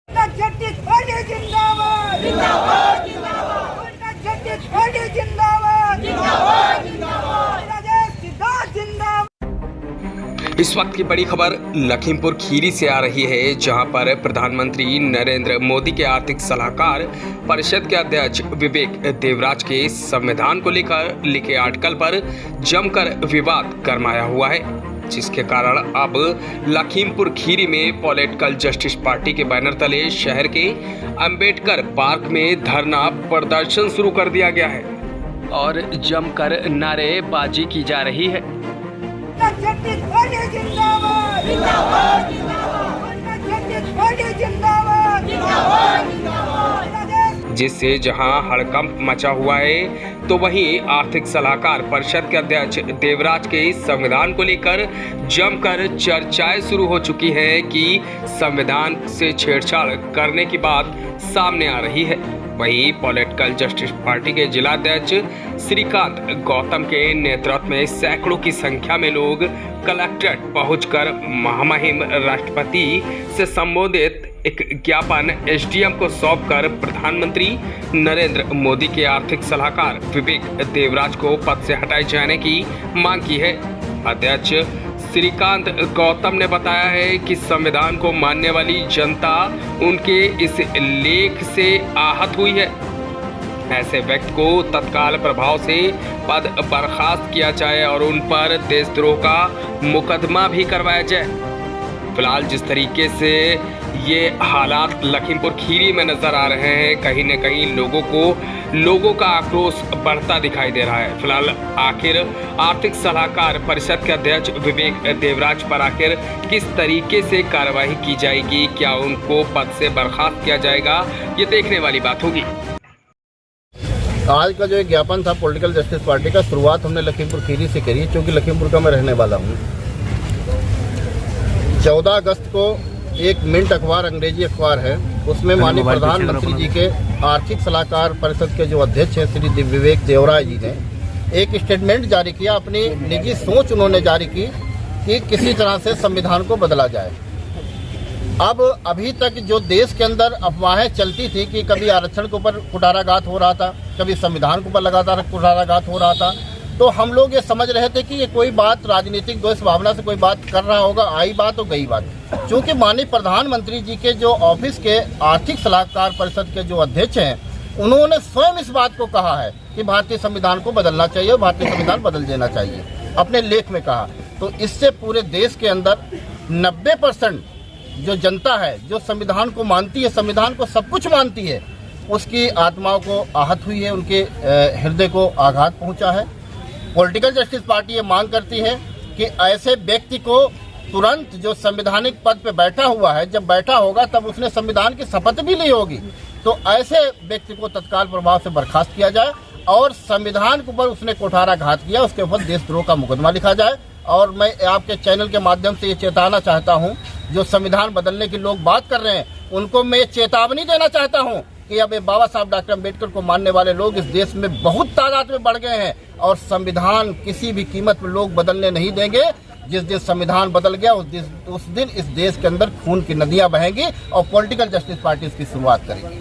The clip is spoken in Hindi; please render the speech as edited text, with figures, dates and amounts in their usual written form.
जस्टिस पार्टी जिंदाबाद जिंदाबाद जिंदाबाद जस्टिस पार्टी जिंदाबाद जिंदाबाद जिंदाबाद राजेश सिद्धार्थ जिंदाबाद। इस वक्त की बड़ी खबर लखीमपुर खीरी से आ रही है, जहां पर प्रधानमंत्री नरेंद्र मोदी के आर्थिक सलाहकार परिषद के अध्यक्ष विवेक देवराज के संविधान को लेकर लिखे आर्टिकल पर जमकर विवाद गरमाया हुआ है, जिसके कारण अब लखीमपुर खीरी में पॉलिटिकल जस्टिस पार्टी के बैनर तले शहर के अंबेडकर पार्क में धरना प्रदर्शन शुरू कर दिया गया है और जमकर नारेबाजी की जा रही है। जस्टिस पार्टी जिंदाबाद जिंदाबाद जिंदाबाद जस्टिस पार्टी जिंदाबाद जिंदाबाद जिंदाबाद जिससे जहां हड़कंप मचा हुआ है, तो वहीं आर्थिक सलाहकार परिषद के अध्यक्ष देवराज के संविधान को लेकर जमकर चर्चाएं शुरू हो चुकी है कि संविधान से छेड़छाड़ करने की बात सामने आ रही है। वहीं पॉलिटिकल जस्टिस पार्टी के जिलाध्यक्ष श्रीकांत गौतम के नेतृत्व में सैकड़ों की संख्या में लोग कलेक्ट्रेट पहुंचकर महामहिम राष्ट्रपति से संबोधित एक ज्ञापन एसडीएम को सौंपकर प्रधानमंत्री नरेंद्र मोदी के आर्थिक सलाहकार विवेक देवराज को पद से हटाए जाने की मांग की है। अध्यक्ष श्रीकांत गौतम ने बताया है कि संविधान को मानने वाली जनता उनके इस लेख से आहत हुई है। ऐसे व्यक्ति को तत्काल प्रभाव से पद बर्खास्त किया जाए और उन पर देशद्रोह का मुकदमा भी करवाया जाए। फिलहाल जिस तरीके से ये हालात लखीमपुर खीरी में नजर आ रहे हैं, कहीं न कहीं लोगों का आक्रोश बढ़ता दिखाई दे रहा है। फिलहाल आखिर आर्थिक सलाहकार परिषद के अध्यक्ष विवेक देवराज पर आखिर किस तरीके से कार्रवाई की जाएगी, क्या उनको पद से बर्खास्त किया जाएगा, ये देखने वाली बात होगी। आज का जो एक ज्ञापन था पॉलिटिकल जस्टिस पार्टी का, शुरुआत हमने लखीमपुर खीरी से करी, क्योंकि लखीमपुर का मैं रहने वाला हूँ। 14 अगस्त को एक मिंट अखबार, अंग्रेजी अखबार है, उसमें माननीय प्रधानमंत्री जी के आर्थिक सलाहकार परिषद के जो अध्यक्ष हैं श्री विवेक देवराज जी ने एक स्टेटमेंट जारी किया। अपनी निजी सोच उन्होंने जारी की कि किसी तरह से संविधान को बदला जाए। अब अभी तक जो देश के अंदर अफवाहें चलती थी कि कभी आरक्षण के ऊपर कुठाराघात हो रहा था, कभी संविधान के ऊपर लगातार कुठाराघात हो रहा था, तो हम लोग ये समझ रहे थे कि ये कोई बात राजनीतिक द्वेष भावना से कोई बात कर रहा होगा, आई बात तो गई बात। क्योंकि माननीय प्रधानमंत्री जी के जो ऑफिस के आर्थिक सलाहकार परिषद के जो अध्यक्ष हैं, उन्होंने स्वयं इस बात को कहा है कि भारतीय संविधान को बदलना चाहिए, भारतीय संविधान बदल देना चाहिए, अपने लेख में कहा। तो इससे पूरे देश के अंदर 90% जो जनता है, जो संविधान को मानती है, संविधान को सब कुछ मानती है, उसकी आत्माओं को आहत हुई है, उनके हृदय को आघात पहुंचा है। पॉलिटिकल जस्टिस पार्टी ये मांग करती है कि ऐसे व्यक्ति को तुरंत, जो संवैधानिक पद पे बैठा हुआ है, जब बैठा होगा तब उसने संविधान की शपथ भी ली होगी, तो ऐसे व्यक्ति को तत्काल प्रभाव से बर्खास्त किया जाए और संविधान के ऊपर उसने कुठाराघात किया, उसके ऊपर देशद्रोह का मुकदमा लिखा जाए। और मैं आपके चैनल के माध्यम से ये चेताना चाहता हूँ, जो संविधान बदलने की लोग बात कर रहे हैं, उनको मैं चेतावनी देना चाहता हूँ कि अब बाबा साहब डॉक्टर अम्बेडकर को मानने वाले लोग इस देश में बहुत तादाद में बढ़ गए हैं और संविधान किसी भी कीमत पर लोग बदलने नहीं देंगे। जिस दिन संविधान बदल गया उस दिन इस देश के अंदर खून की नदियां बहेंगी और पॉलिटिकल जस्टिस पार्टी इसकी शुरुआत करेगी।